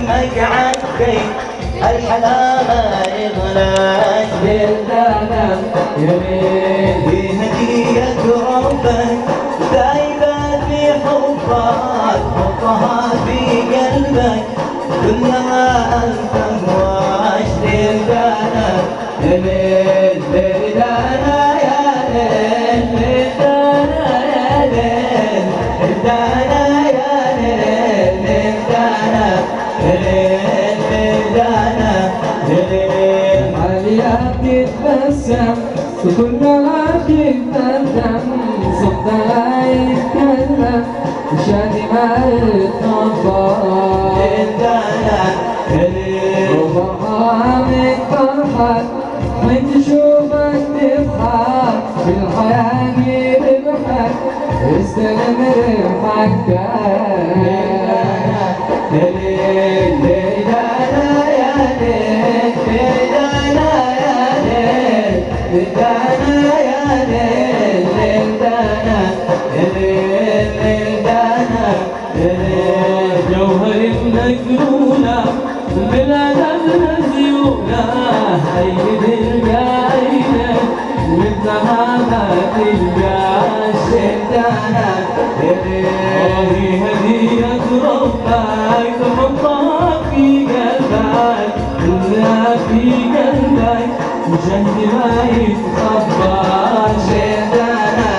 يمك عديت الحلاوة يغلى للدانا يمين في هدية ربك دايبة في حبك حطها في قلبك كلما أنت مواش للدانا يمين للدانا يا ليل للدانا يا ليل للدانا يا ليل للدانا ليل للدانا ليل عليا بتتبسم وكل ما بتتندم صوتها يتكلم وشادي ما يتنبر للدانا ليل وفرحانك فرحك وانت تشوفك تضحك في الحياة يربحك استلم ربحك ليل ليدانا يا ليل ليدانا يا ليل ليدانا يا ليل ليدانا ليل ليدانا ليل جوهر مجنونة بالأدب زيونة هيد القايدة مثلها ما تلقاش ليدانا هذه هدية ربك تحطها في قلبك كلها في قلبك وجهد ما يتخبى ليدانا